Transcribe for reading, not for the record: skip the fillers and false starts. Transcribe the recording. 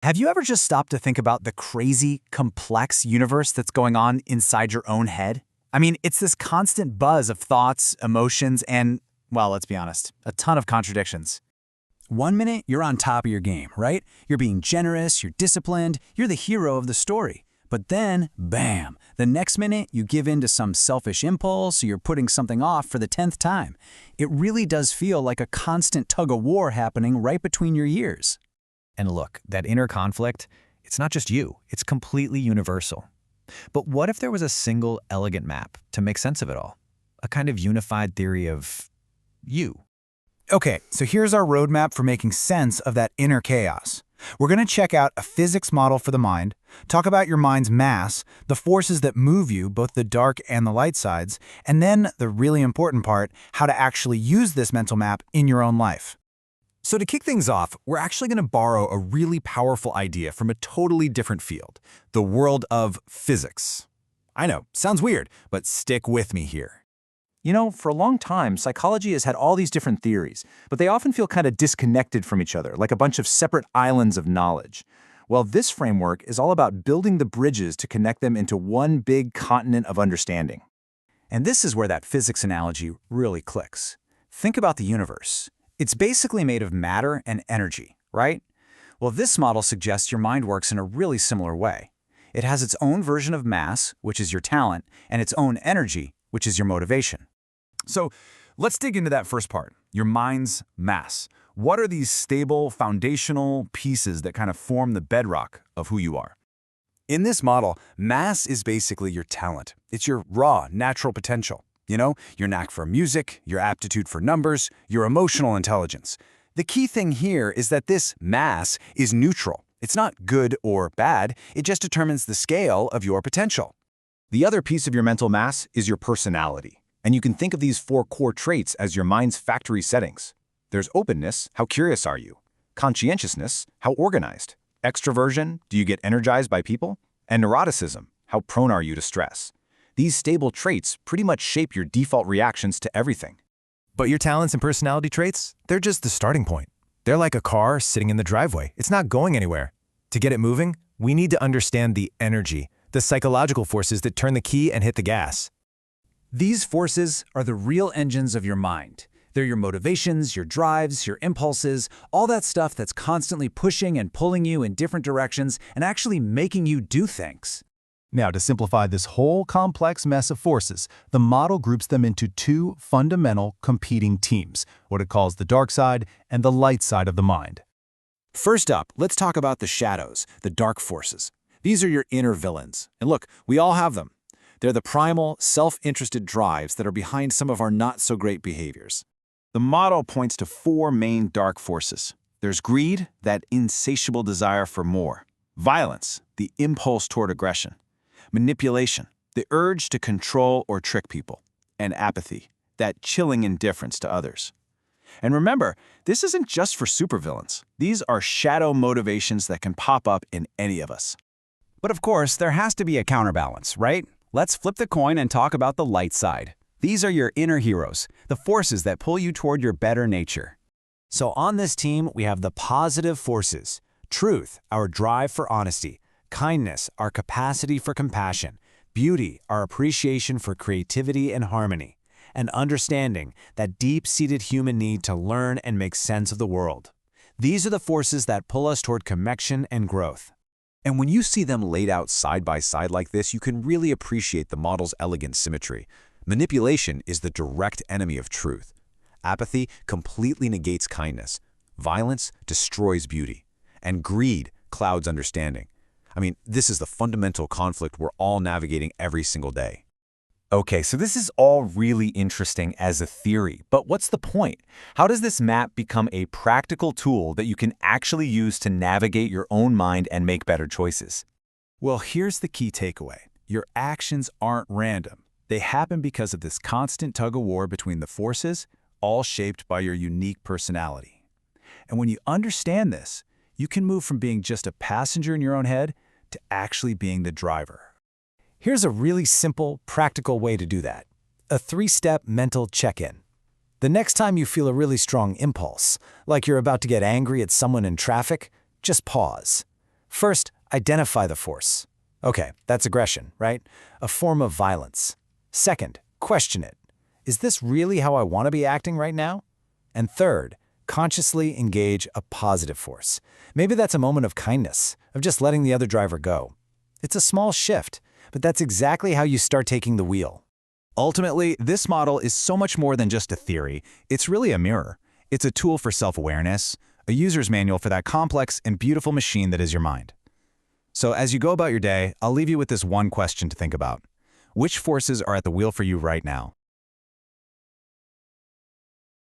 Have you ever just stopped to think about the crazy, complex universe that's going on inside your own head? I mean, it's this constant buzz of thoughts, emotions, and, well, let's be honest, a ton of contradictions. One minute, you're on top of your game, right? You're being generous, you're disciplined, you're the hero of the story. But then, bam, the next minute you give in to some selfish impulse or you're putting something off for the 10th time. It really does feel like a constant tug-of-war happening right between your ears. And look, that inner conflict, it's not just you, it's completely universal. But what if there was a single elegant map to make sense of it all? A kind of unified theory of you. Okay, so here's our roadmap for making sense of that inner chaos. We're going to check out a physics model for the mind, talk about your mind's mass, the forces that move you, both the dark and the light sides, and then, the really important part, how to actually use this mental map in your own life. So to kick things off, we're actually going to borrow a really powerful idea from a totally different field, the world of physics. I know, sounds weird, but stick with me here. You know, for a long time, psychology has had all these different theories, but they often feel kind of disconnected from each other, like a bunch of separate islands of knowledge. Well, this framework is all about building the bridges to connect them into one big continent of understanding. And this is where that physics analogy really clicks. Think about the universe. It's basically made of matter and energy, right? Well, this model suggests your mind works in a really similar way. It has its own version of mass, which is your talent, and its own energy, which is your motivation. So let's dig into that first part, your mind's mass. What are these stable, foundational pieces that kind of form the bedrock of who you are? In this model, mass is basically your talent. It's your raw, natural potential. You know, your knack for music, your aptitude for numbers, your emotional intelligence. The key thing here is that this mass is neutral. It's not good or bad, it just determines the scale of your potential. The other piece of your mental mass is your personality. And you can think of these 4 core traits as your mind's factory settings. There's openness, how curious are you? Conscientiousness, how organized? Extroversion, do you get energized by people? And neuroticism, how prone are you to stress? These stable traits pretty much shape your default reactions to everything. But your talents and personality traits, they're just the starting point. They're like a car sitting in the driveway. It's not going anywhere. To get it moving, we need to understand the energy, the psychological forces that turn the key and hit the gas. These forces are the real engines of your mind. They're your motivations, your drives, your impulses, all that stuff that's constantly pushing and pulling you in different directions and actually making you do things. Now, to simplify this whole complex mess of forces, the model groups them into 2 fundamental competing teams, what it calls the dark side and the light side of the mind. First up, let's talk about the shadows, the dark forces. These are your inner villains. And look, we all have them. They're the primal, self-interested drives that are behind some of our not-so-great behaviors. The model points to 4 main dark forces. There's greed, that insatiable desire for more. Violence, the impulse toward aggression. Manipulation, the urge to control or trick people. And apathy, that chilling indifference to others. And remember, this isn't just for supervillains. These are shadow motivations that can pop up in any of us. But of course, there has to be a counterbalance, right? Let's flip the coin and talk about the light side. These are your inner heroes, the forces that pull you toward your better nature. So on this team, we have the positive forces. Truth, our drive for honesty. Kindness, our capacity for compassion. Beauty, our appreciation for creativity and harmony. And understanding, that deep-seated human need to learn and make sense of the world. These are the forces that pull us toward connection and growth. And when you see them laid out side by side like this, you can really appreciate the model's elegant symmetry. Manipulation is the direct enemy of truth. Apathy completely negates kindness. Violence destroys beauty. And greed clouds understanding. I mean, this is the fundamental conflict we're all navigating every single day. Okay, so this is all really interesting as a theory, but what's the point? How does this map become a practical tool that you can actually use to navigate your own mind and make better choices? Well, here's the key takeaway. Your actions aren't random. They happen because of this constant tug-of-war between the forces, all shaped by your unique personality. And when you understand this, you can move from being just a passenger in your own head to actually being the driver. Here's a really simple, practical way to do that. A 3-step mental check-in. The next time you feel a really strong impulse, like you're about to get angry at someone in traffic, just pause. First, identify the force. Okay, that's aggression, right? A form of violence. Second, question it. Is this really how I want to be acting right now? And third, consciously engage a positive force. Maybe that's a moment of kindness, of just letting the other driver go. It's a small shift, but that's exactly how you start taking the wheel. Ultimately, this model is so much more than just a theory. It's really a mirror. It's a tool for self-awareness, a user's manual for that complex and beautiful machine that is your mind. So as you go about your day, I'll leave you with this one question to think about. Which forces are at the wheel for you right now?